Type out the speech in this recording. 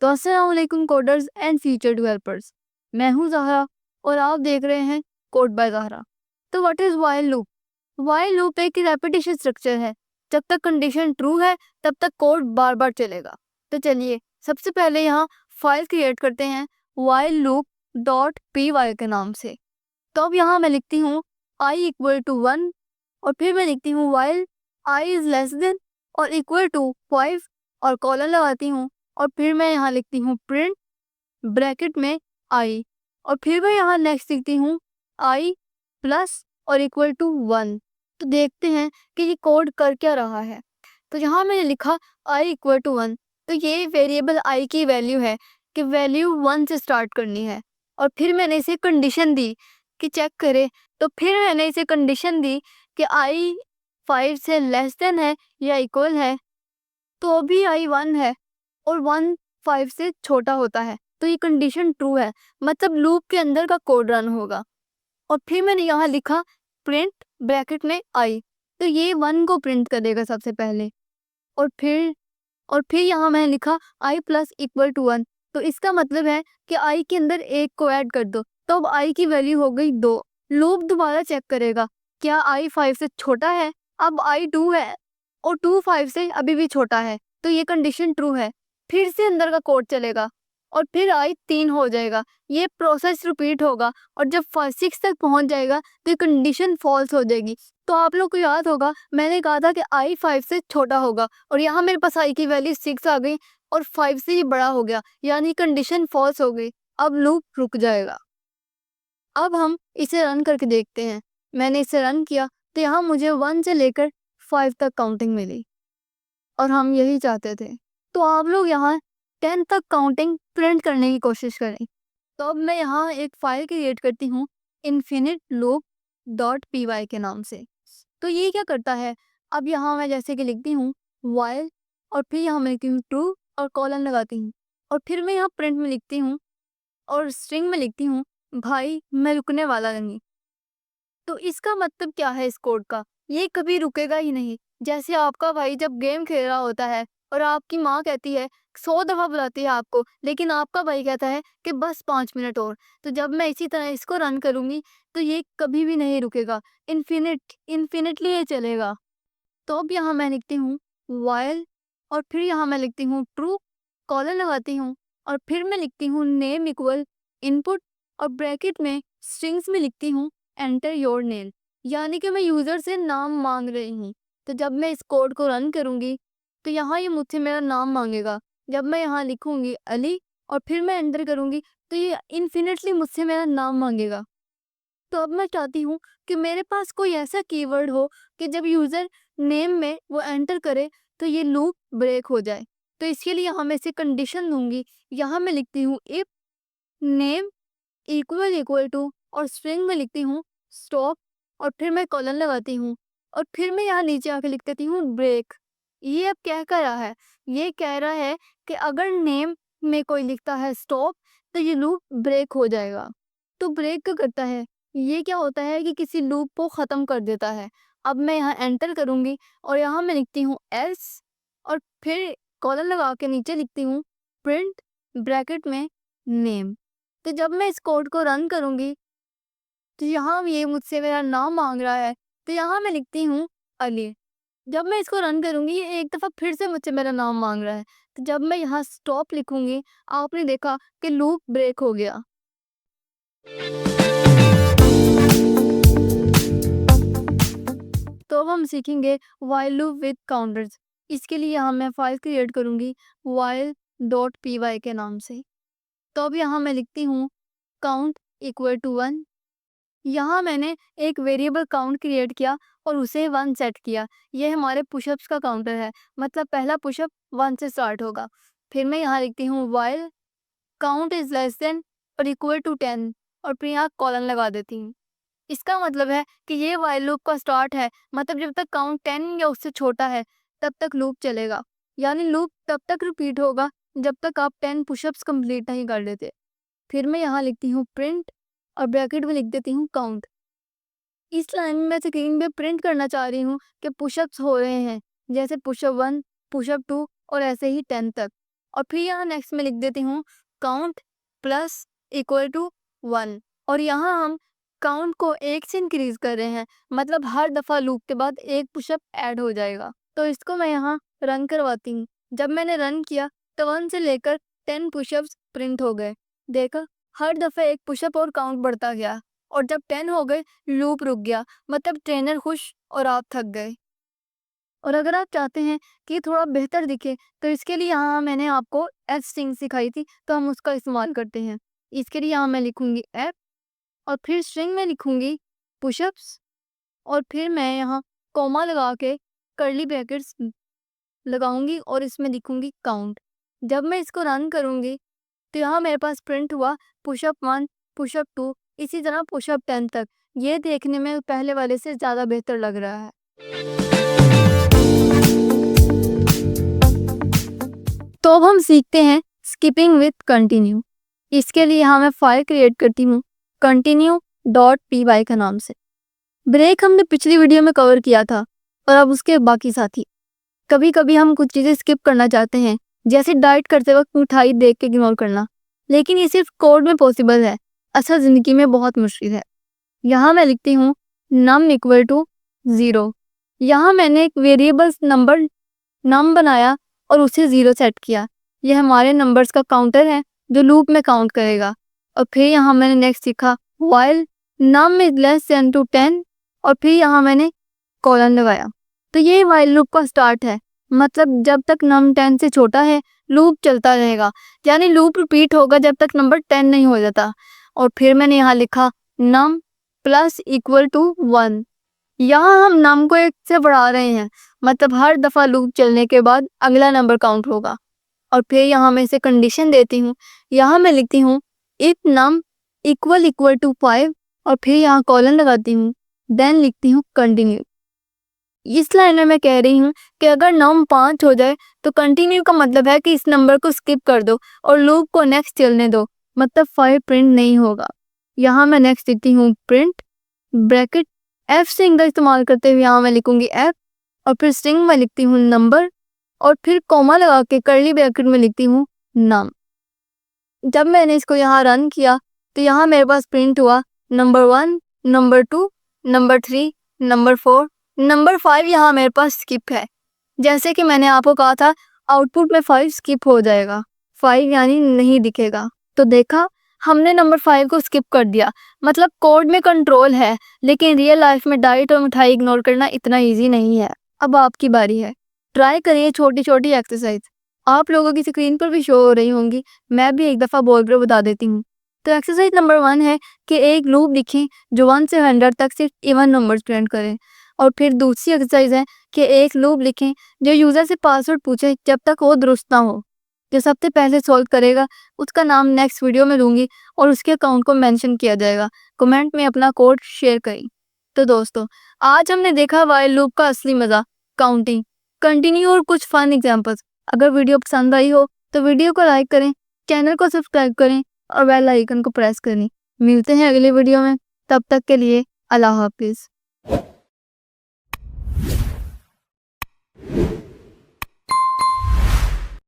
तो अस्सलाम वालेकुम कोडर्स एंड फ्यूचर डेवलपर्स। मैं हूं ज़हरा और आप देख रहे हैं कोड बाय ज़हरा। तो what is while loop? While loop एक रेपिटेशन स्ट्रक्चर है। जब तक कंडीशन ट्रू है तब तक कोड बार बार चलेगा। तो चलिए सबसे पहले यहाँ फाइल क्रिएट करते हैं while loop dot p y के नाम से। तो अब यहाँ मैं लिखती हूँ आई इक्वल टू 1 और फिर मैं लिखती हूँ while I is less than और इक्वल टू 5 और कॉलन लगाती हूँ और फिर मैं यहाँ लिखती हूँ प्रिंट ब्रैकेट में आई और फिर मैं यहाँ नेक्स्ट लिखती हूँ आई प्लस और इक्वल टू 1। तो देखते हैं कि ये कोड कर क्या रहा है। तो यहाँ मैंने लिखा आई इक्वल टू 1, तो ये वेरिएबल आई की वैल्यू है कि वैल्यू 1 से स्टार्ट करनी है। और फिर मैंने इसे कंडीशन दी कि चेक करे, तो फिर मैंने इसे कंडीशन दी कि आई 5 से लेस देन है या इक्वल है, तो अभी आई 1 है और 1 5 से छोटा होता है, तो ये कंडीशन ट्रू है, मतलब लूप के अंदर का कोड रन होगा। और फिर मैंने यहाँ लिखा प्रिंट ब्रैकेट में आई, तो ये 1 को प्रिंट करेगा सबसे पहले। और फिर यहाँ मैंने लिखा आई प्लस इक्वल टू 1, तो इसका मतलब है कि आई के अंदर 1 को ऐड कर दो, तो अब आई की वैल्यू हो गई 2। लूप दोबारा चेक करेगा क्या आई 5 से छोटा है, अब आई 2 है और 2 5 से अभी भी छोटा है, तो ये कंडीशन ट्रू है। फिर से अंदर का कोड चलेगा और फिर आई 3 हो जाएगा। ये प्रोसेस रिपीट होगा और जब 6 तक पहुंच जाएगा तो ये कंडीशन फॉल्स हो जाएगी। तो आप लोग को याद होगा मैंने कहा था कि आई 5 से छोटा होगा और यहाँ मेरे पास आई की वैल्यू 6 आ गई और 5 से ही बड़ा हो गया, यानी कंडीशन फॉल्स हो गई। अब लूप रुक जाएगा। अब हम इसे रन करके देखते हैं। मैंने इसे रन किया तो यहाँ मुझे 1 से लेकर 5 तक काउंटिंग मिली और हम यही चाहते थे। तो आप लोग यहाँ 10 तक काउंटिंग प्रिंट करने की कोशिश करें। तो अब मैं यहाँ एक फाइल क्रिएट करती हूँ infinite loop dot p y के नाम से। तो ये क्या करता है, अब यहाँ मैं जैसे कि लिखती हूँ वाइल और फिर यहाँ मैं लिखती हूँ ट्रू और कॉलन लगाती हूँ और फिर मैं यहाँ प्रिंट में लिखती हूँ और स्ट्रिंग में लिखती हूँ भाई मैं रुकने वाला नहीं। तो इसका मतलब क्या है इस कोड का, ये कभी रुकेगा ही नहीं। जैसे आपका भाई जब गेम खेल रहा होता है और आपकी माँ कहती है 100 दफ़ा बुलाती है आपको, लेकिन आपका भाई कहता है कि बस 5 मिनट और। तो जब मैं इसी तरह इसको रन करूँगी तो ये कभी भी नहीं रुकेगा, इन्फिनिटली ये चलेगा। तो अब यहाँ मैं लिखती हूँ वाइल और फिर यहाँ मैं लिखती हूँ ट्रू, कॉलन लगाती हूँ और फिर मैं लिखती हूँ नेम इक्वल इनपुट और ब्रैकेट में स्ट्रिंग्स में लिखती हूँ एंटर योर नेम, यानी कि मैं यूज़र से नाम मांग रही हूँ। तो जब मैं इस कोड को रन करूँगी तो यहाँ ये मुझसे मेरा नाम मांगेगा। जब मैं यहाँ लिखूँगी अली और फिर मैं एंटर करूँगी तो ये इन्फिनिटली मुझसे मेरा नाम मांगेगा। तो अब मैं चाहती हूँ कि मेरे पास कोई ऐसा कीवर्ड हो कि जब यूज़र नेम में वो एंटर करे तो ये लूप ब्रेक हो जाए। तो इसके लिए यहाँ मैं इसे कंडीशन दूंगी। यहाँ मैं लिखती हूँ इफ नेम इक्वल टू और स्ट्रिंग में लिखती हूँ स्टॉप और फिर मैं कॉलन लगाती हूँ और फिर मैं यहाँ नीचे आके लिख देती हूँ ब्रेक। ये अब क्या कह रहा है, ये कह रहा है कि अगर नेम में कोई लिखता है स्टॉप तो ये लूप ब्रेक हो जाएगा। तो ब्रेक क्या करता है, ये क्या होता है कि किसी लूप को ख़त्म कर देता है। अब मैं यहाँ एंटर करूँगी और यहाँ मैं लिखती हूँ एल्स और फिर कॉलन लगा के नीचे लिखती हूँ प्रिंट ब्रैकेट में नेम। तो जब मैं इस कोड को रन करूँगी तो यहाँ ये मुझसे मेरा नाम मांग रहा है, तो यहाँ मैं लिखती हूँ अली। जब मैं इसको रन करूँगी ये एक दफ़ा फिर से मुझसे मेरा नाम मांग रहा है, तो जब मैं यहाँ स्टॉप लिखूँगी आपने देखा कि लूप ब्रेक हो गया। तो अब हम सीखेंगे वाइल लूप विद काउंटर्स। इसके लिए यहाँ मैं फाइल क्रिएट करूँगी वाइल डॉट पी वाई के नाम से। तो अब यहाँ मैं लिखती हूँ काउंट इक्वल टू 1। यहाँ मैंने एक वेरिएबल काउंट क्रिएट किया और उसे 1 सेट किया। ये हमारे पुशअप्स का काउंटर है, मतलब पहला पुशअप 1 से स्टार्ट होगा। फिर मैं यहाँ लिखती हूँ while count is less than और इक्वल टू 10 और फिर यहाँ कॉलन लगा देती हूँ। इसका मतलब है कि ये वाइल लूप का स्टार्ट है, मतलब जब तक काउंट 10 या उससे छोटा है तब तक लूप चलेगा, यानी लूप तब तक रिपीट होगा जब तक आप 10 पुशअप्स कंप्लीट नहीं कर लेते। फिर मैं यहाँ लिखती हूँ प्रिंट और ब्रैकेट में लिख देती हूँ काउंट। इस लाइन में मैं स्क्रीन पे प्रिंट करना चाह रही हूँ कि पुशअप्स हो रहे हैं, जैसे पुशअप 1, पुशअप 2 और ऐसे ही 10 तक। और फिर यहाँ नेक्स्ट में लिख देती हूँ काउंट प्लस इक्वल टू 1। और यहाँ हम काउंट को 1 से इंक्रीज कर रहे हैं, मतलब हर दफ़ा लूप के बाद एक पुशअप ऐड हो जाएगा। तो इसको मैं यहाँ रन करवाती हूँ। जब मैंने रन किया तो 1 से लेकर 10 पुशअप्स प्रिंट हो गए। देखा, हर दफ़ा एक पुशअप और काउंट बढ़ता गया, और जब 10 हो गए लूप रुक गया, मतलब ट्रेनर खुश और आप थक गए। और अगर आप चाहते हैं कि थोड़ा बेहतर दिखे तो इसके लिए यहाँ मैंने आपको एफ स्ट्रिंग सिखाई थी, तो हम उसका इस्तेमाल करते हैं। इसके लिए यहाँ मैं लिखूँगी एफ और फिर स्ट्रिंग में लिखूँगी पुशअप्स, और फिर मैं यहाँ कॉमा लगा के कर्ली ब्रैकेट्स लगाऊंगी और इसमें लिखूँगी काउंट। जब मैं इसको रन करूँगी तो यहाँ मेरे पास प्रिंट हुआ पुशअप 1, पुशअप 2, इसी तरह पुशअप 10 तक। ये देखने में पहले वाले से ज़्यादा बेहतर लग रहा है। तो अब हम सीखते हैं स्किपिंग विथ कंटिन्यू। इसके लिए यहाँ मैं फाइल क्रिएट करती हूँ continue.py का नाम से। ब्रेक हमने पिछली वीडियो में कवर किया था और अब उसके बाकी साथी। कभी कभी हम कुछ चीज़ें स्किप करना चाहते हैं, जैसे डाइट करते वक्त मिठाई देख के इग्नोर करना, लेकिन ये सिर्फ कोड में पॉसिबल है, असल ज़िंदगी में बहुत मुश्किल है। यहाँ मैं लिखती हूँ num इक्वल टू 0। यहाँ मैंने एक वेरिएबल नंबर नम बनाया और उसे 0 सेट किया। यह हमारे नंबर्स का काउंटर है जो लूप में काउंट करेगा। और फिर यहाँ मैंने नेक्स्ट सीखा while num is less than to 10, और फिर यहाँ मैंने कॉलन लगाया। तो ये while लूप का स्टार्ट है, मतलब जब तक num 10 से छोटा है लूप चलता रहेगा, यानी लूप रिपीट होगा जब तक नंबर 10 नहीं हो जाता। और फिर मैंने यहाँ लिखा num प्लस इक्वल टू 1। यहाँ हम नम को 1 से बढ़ा रहे हैं, मतलब हर दफ़ा लूप चलने के बाद अगला नंबर काउंट होगा। और फिर यहाँ मैं इसे कंडीशन देती हूँ। यहाँ मैं लिखती हूँ इफ नम इक्वल टू 5, और फिर यहाँ कॉलन लगाती हूँ, देन लिखती हूँ कंटिन्यू। इस लाइन में मैं कह रही हूँ कि अगर नम 5 हो जाए तो कंटिन्यू का मतलब है कि इस नंबर को स्किप कर दो और लूप को नेक्स्ट चलने दो, मतलब 5 प्रिंट नहीं होगा। यहाँ मैं नेक्स्ट लिखती हूँ प्रिंट ब्रैकेट एफ स्ट्रिंग का इस्तेमाल करते हुए यहाँ मैं लिखूंगी एफ, और फिर स्ट्रिंग में लिखती हूँ नंबर, और फिर कॉमा लगा के कर्ली ब्रैकेट में लिखती हूँ नम। जब मैंने इसको यहाँ रन किया तो यहाँ मेरे पास प्रिंट हुआ number 1, number 2, number 3, number 4, number 5 यहाँ मेरे पास स्किप है। जैसे कि मैंने आपको कहा था आउटपुट में 5 स्किप हो जाएगा, 5 यानी नहीं दिखेगा। तो देखा, हमने नंबर 5 को स्किप कर दिया, मतलब कोड में कंट्रोल है, लेकिन रियल लाइफ में डाइट और मिठाई इग्नोर करना इतना इजी नहीं है। अब आपकी बारी है, ट्राई करिए छोटी छोटी एक्सरसाइज। आप लोगों की स्क्रीन पर भी शो हो रही होंगी, मैं भी एक दफ़ा बोल कर बता देती हूँ। तो एक्सरसाइज नंबर 1 है कि एक लूप लिखें जो 1 से 100 तक सिर्फ इवन नंबर्स प्रिंट करें। और फिर दूसरी एक्सरसाइज है कि एक लूप लिखें जो यूज़र से पासवर्ड पूछे जब तक वो दुरुस्त ना हो। जो सबसे पहले सॉल्व करेगा उसका नाम नेक्स्ट वीडियो में दूंगी और उसके अकाउंट को मेंशन किया जाएगा। कमेंट में अपना कोड शेयर करें। तो दोस्तों, आज हमने देखा व्हाइल लूप का असली मज़ा, काउंटिंग, कंटिन्यू और कुछ फन एग्जांपल्स। अगर वीडियो पसंद आई हो तो वीडियो को लाइक करें, चैनल को सब्सक्राइब करें और बेल आइकन को प्रेस करें। मिलते हैं अगले वीडियो में, तब तक के लिए अल्लाह हाफिज़।